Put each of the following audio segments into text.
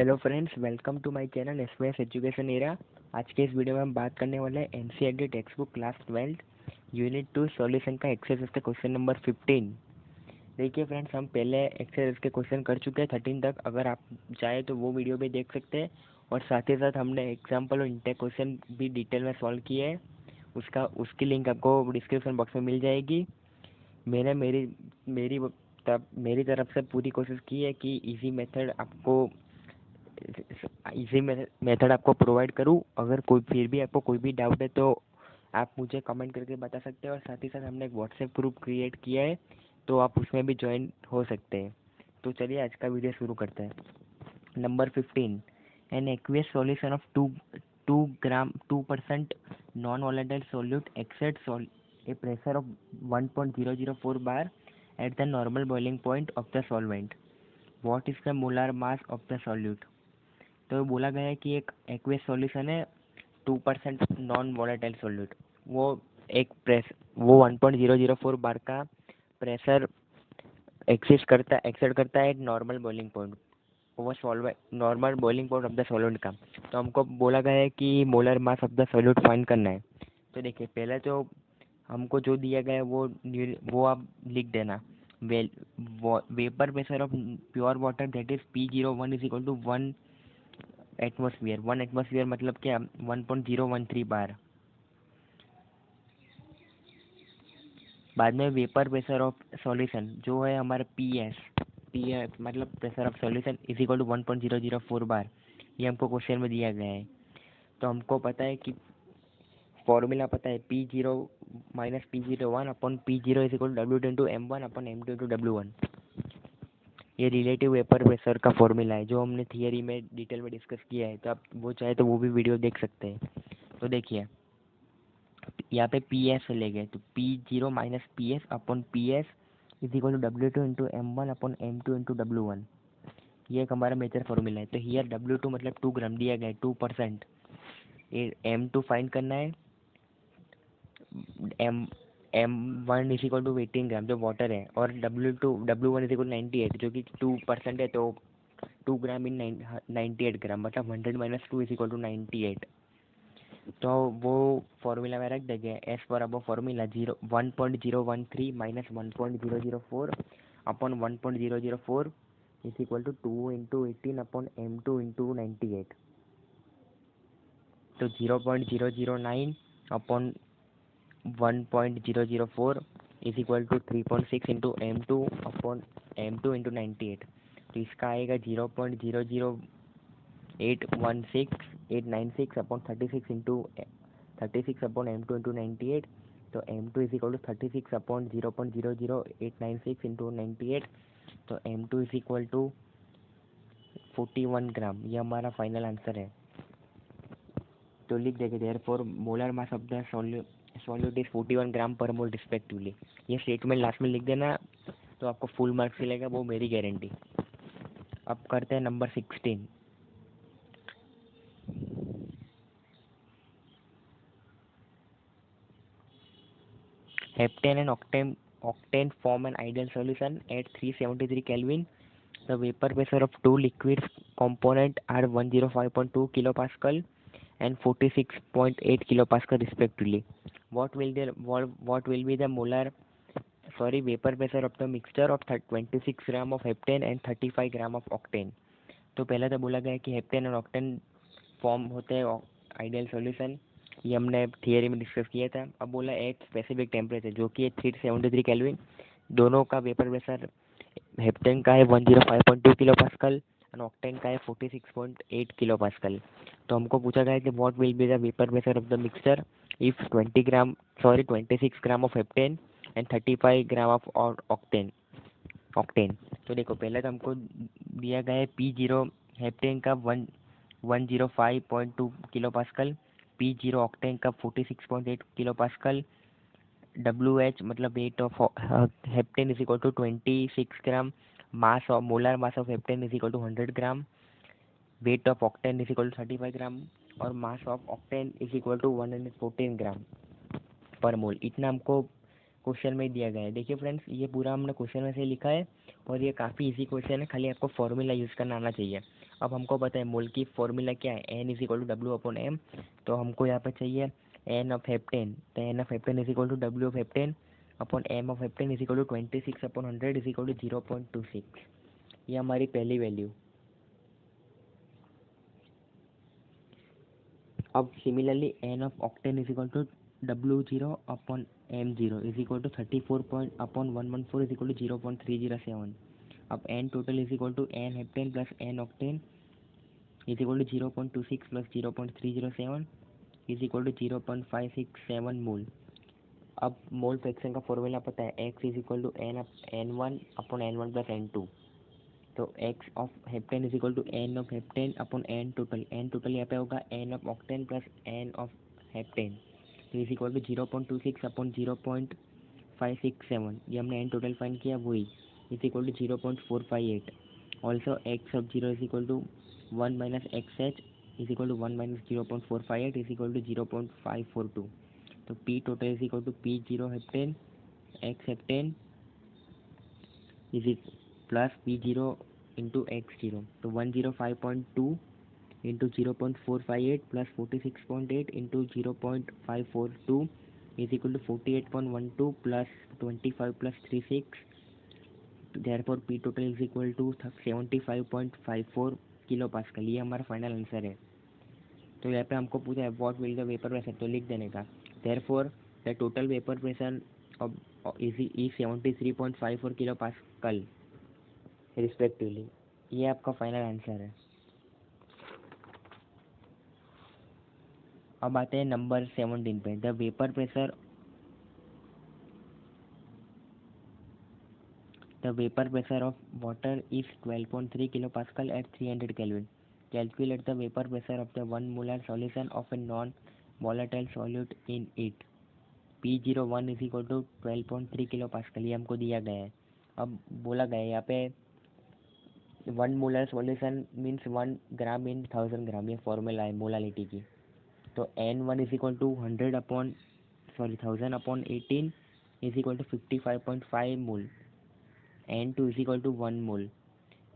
Hello friends, welcome to my channel SVS education era. आज के इस वीडियो में हम बात करने वाले हैं NCERT text book class 12 unit 2 solution का एक्सरसाइज का क्वेश्चन नंबर 15। देखिए फ्रेंड्स, हम पहले एक्सरसाइज के क्वेश्चन कर चुके हैं 13 तक। अगर आप चाहे तो वो वीडियो भी देख सकते हैं, और साथ ही साथ हमने एग्जाम्पल और इंटेक क्वेश्चन भी डिटेल में सॉल्व किए हैं। उसकी लिंक आपको डिस्क्रिप्शन बॉक्स में मिल जाएगी। मैंने मेरी मेरी मेरी तरफ से पूरी कोशिश की है कि इजी मेथड आपको प्रोवाइड करूं। अगर फिर भी आपको कोई भी डाउट है तो आप मुझे कमेंट करके बता सकते हैं, और साथ ही साथ हमने एक व्हाट्सएप ग्रुप क्रिएट किया है, तो आप उसमें भी ज्वाइन हो सकते हैं। तो चलिए आज का वीडियो शुरू करते हैं। Number 15, an aqueous solution of 2% non volatile solute accept a pressure of 1.004 bar at the normal boiling point of the solvent. What is the molar mass of the solute? तो बोला गया है कि एक एक्वेस सॉल्यूशन है 2% non volatile solute. वो वो 1.004 बार का प्रेशर एक्सेप्ट करता है नॉर्मल बॉइलिंग पॉइंट। वो solvent normal boiling point of the solvent का। तो हमको बोला गया है कि molar mass of the solute find करना है। तो देखिए, पहले तो हमको जो दिया गया है वो आप लिख देना। Vapour pressure of pure water that is P01 is equal to 1 atmosphere मतलब क्या, 1.013 बार। बाद में वेपर प्रेशर ऑफ सॉल्यूशन जो है हमारा पी एस मतलब pressure of solution is equal to 1.004 bar. ये हमको क्वेश्चन में दिया गया है। तो हमको पता है कि फॉर्मूला पता है, P0 minus P01 upon P0 is equal to W into M1 upon M2 into W1। ये रिलेटिव वेपर प्रेशर का फॉर्मूला है जो हमने थियरी में डिटेल में डिस्कस किया है। तो आप वो चाहे तो वो भी वीडियो देख सकते हैं। तो देखिए, यहाँ पे पी एस ले गए, तो P0 minus P S upon P S is equal to W2 into M1 upon M2 into W1। ये एक हमारा मेजर फॉर्मूला है। तो हियर W2 मतलब 2 ग्राम दिया गया है, 2%। M2 फाइंड करना है। M1 इज इक्वल टू 18 ग्राम जो वाटर है, और W1 इज इक्वल 98 जो कि 2% है। तो 2 ग्राम इन 98 ग्राम मतलब 100 माइनस 2 इज इक्वल टू 98। तो वो फॉर्मूला में रख देंगे एस पर अब formula 1.013 minus 1.004 upon 1.004 is equal to 2 into 18 upon M2 into 98। तो 0.009 upon 1.004 is equal to 3.6 into M2 upon M2 into 98। तो इसका आएगा 0.00896 upon 36 into 36 upon M2 into 98। तो M2 is equal to 36 upon 0.00896 into 98। तो M2 is equal to 41 ग्राम। ये हमारा final answer है। तो लिख देंगे therefore molar mass of the solute is 41 gram per mole respectively. ये स्टेटमेंट लास्ट में लिख देना, तो आपको फुल मार्क्स मिलेगा, वो मेरी गारंटी। अब करते हैं number 16। Heptane and octane form an ideal solution at 373 Kelvin. The vapor pressure of two liquid components are 105.2 kilopascal and 46.8 kilopascal respectively. What will be the vapor pressure of the mixture of 26 gram of heptane and 35 gram of octane? तो पहले तो बोला गया कि heptane और octane form होते हैं ideal solution. ये हमने थियरी में डिस्कस किया था। अब बोला एक स्पेसिफिक टेम्परेचर जो कि है 373 केल्विन। दोनों का वेपर प्रेशर हेप्टेन का है 105.2 किलो पास्कल और ऑक्टेन का है 46.8 किलो पास्कल। तो हमको पूछा गया है कि what will be the vapour pressure of the mixture if 26 gram of heptane and 35 gram of octane. तो देखो, पहले तो हमको दिया गया है P0 हेप्टेन का 105.2 किलो पास्कल, P0 ऑक्टेन का 46.8 किलो पास्कल, WH मतलब weight of heptane is equal to 26 gram, mass of molar mass of heptane is equal to 100 gram, weight of octane is equal to 35 gram, और mass of octane is equal to 114 gram per mole. इतना हमको question में दिया गया है। देखिए friends, ये पूरा हमने क्वेश्चन में से लिखा है, और ये काफ़ी इजी क्वेश्चन है, खाली आपको फॉर्मूला यूज़ करना आना चाहिए। अब हमको पता है मोल की फॉर्मूला क्या है, N is equal to W upon M. तो हमको यहाँ पे चाहिए एन ऑफ हेप्टेन, तो N of heptane is equal to W of heptane upon M of heptane is equal to 26 upon 100 is equal to 0.26। ये हमारी पहली वैल्यू। अब similarly N of octane is equal to W0 upon M0 is equal to 34 point upon 114 is equal to 0.307। अब N total is equal to N heptane plus N octane is equal to 0.26 plus 0.307 is equal to 0.567 mole. अब mole fraction का formula पता है, X is equal to N1 upon N1 plus N2। तो X of heptane is equal to N of heptane upon N total. N total यहाँ पे होगा N of octane plus N of heptane, तो is equal to 0.26 upon 0.567। ये हमने N total find किया वही is equal to 0.458। Also X of zero is equal to 1 minus X H is equal to 1 minus 0.458 is equal to 0.542। तो P total is equal to P zero heptane X heptane is plus P zero into X zero, तो 105.2 into 0.458 plus 46.8 into 0.542 is equal to 48.12 plus 25 plus 36। Therefore P total is equal to 75.54 kilo pascal. ये हमारा final answer है। तो यहाँ पे हमको पूछा है what will the vapour pressure, तो लिख देने का therefore the total vapour pressure is 73.54 kilo pascal respectively. ये आपका फाइनल आंसर है। अब आते हैं नंबर 17 पे। The vapour pressure of water is 12.3 kilo pascal at 300 kelvin. Calculate the vapour pressure of the 1 molar solution of a non volatile solute in it. P01 is equal to 12.3 kilo pascal, ये हमको दिया गया है। अब बोला गया है यहाँ पे 1 molar solution means 1 gram in 1000 gram, ये फॉर्मूला है मोलालिटी की। तो N1 is equal to 1000 upon 18 is equal to 55.5 mole. N2 is equal to 1 mole.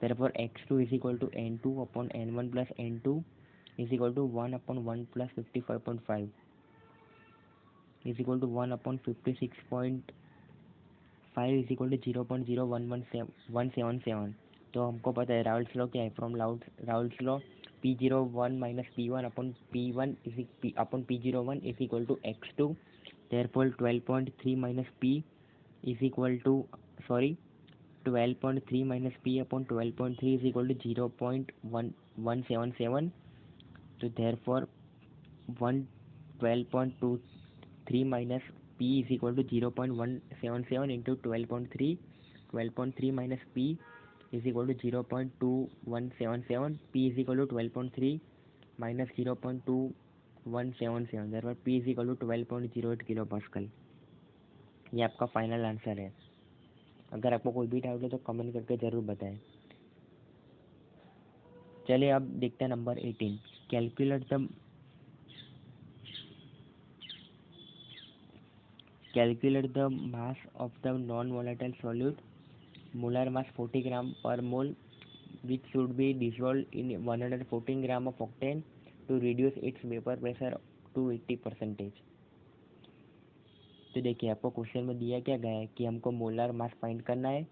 therefore X2 is equal to N2 upon N1 plus N2 is equal to 1 upon 1 plus 55.5 is equal to 1 upon 56.5 is equal to 0.01177। तो हमको पता है Raoult's law क्या है, from Raoult's law P01 minus P1 upon P1 upon P01 is equal to X2। therefore 12.3 minus P is equal to 12.3 minus P upon 12.3 is equal to 0.1177। तो therefore 12.23 minus P is equal to 0.177 into 12.3 minus P is equal to 0.2177। P is equal to 12.3 minus 0.2177, therefore P is equal to 12.08 kilo pascal. ये आपका final answer है। अगर आपको कोई भी doubt है तो कमेंट करके ज़रूर बताएं। चलिए अब देखते हैं number 18। Calculate the mass of the non volatile solute. Molar mass 40 gram per mole which should be dissolved in 114 gram of octane to reduce its vapor pressure to 80%। तो देखिए आपको क्वेश्चन में दिया क्या गया है कि हमको मोलर मास फाइंड करना है,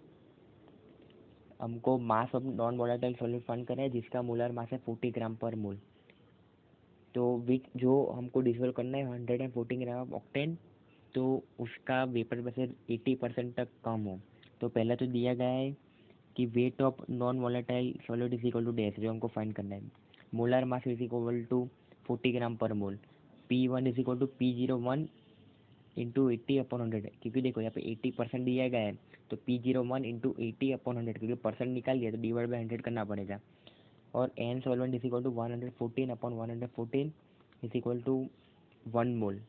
हमको mass of non volatile solute find करना है जिसका मोलर मास है 40 ग्राम पर मोल। तो विच जो हमको डिसॉल्व करना है 114 ग्राम ऑफ ऑक्टेन, तो उसका वेपर प्रेशर 80% तक कम हो। तो पहला तो दिया गया है कि weight of non volatile solid is equal to dash, जो हमको फाइंड करना है। Molar mass is equal to 40 gram per mole. P1 is equal to P01 into 80 upon 100, क्योंकि देखो यहाँ पे 80% दिया गया है, तो P01 इंटू 80 अपॉन 100, क्योंकि परसेंट निकाल दिया तो डिवाइड बाई 100 करना पड़ेगा। और n solvent is equal to 114 upon 114 is equal to 1 mole.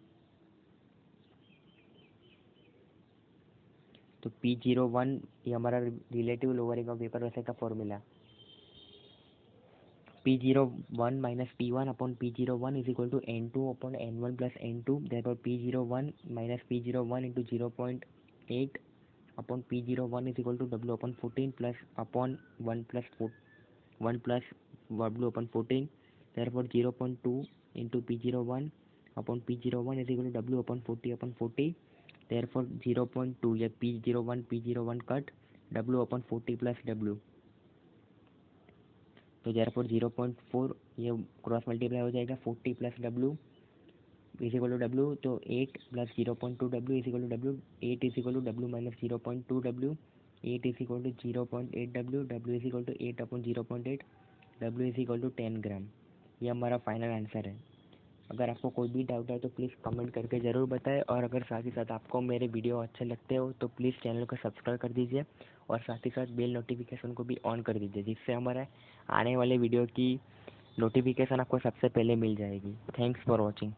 तो P01 ये हमारा relative lowering of vapour pressure का formula. P01 minus P1 upon P01 is equal to N2 upon N1 plus N2, therefore P01 minus P01 into 0.8 upon P01 is equal to W upon 14 plus upon 1 plus W upon 14. Therefore 0.2 into P01 upon P01 is equal to W upon 40 upon 40. Therefore 0.2 ये P01 cut W upon 40 plus W, तो therefore 0.4 ये cross multiply हो जाएगा 40 plus W is equal to W, तो 8 plus 0.2 W is equal to W, 8 is equal to W minus 0.2 W, 8 is equal to 0.8 W, W is equal to 8 upon 0.8, W is equal to 10 gram. ये हमारा final answer है। अगर आपको कोई भी doubt है तो प्लीज़ कमेंट करके ज़रूर बताएं, और अगर साथ ही साथ आपको मेरे वीडियो अच्छे लगते हो तो प्लीज़ चैनल को सब्सक्राइब कर दीजिए और साथ ही साथ बेल नोटिफिकेशन को भी ऑन कर दीजिए, जिससे हमारे आने वाले वीडियो की नोटिफिकेशन आपको सबसे पहले मिल जाएगी। Thanks for watching.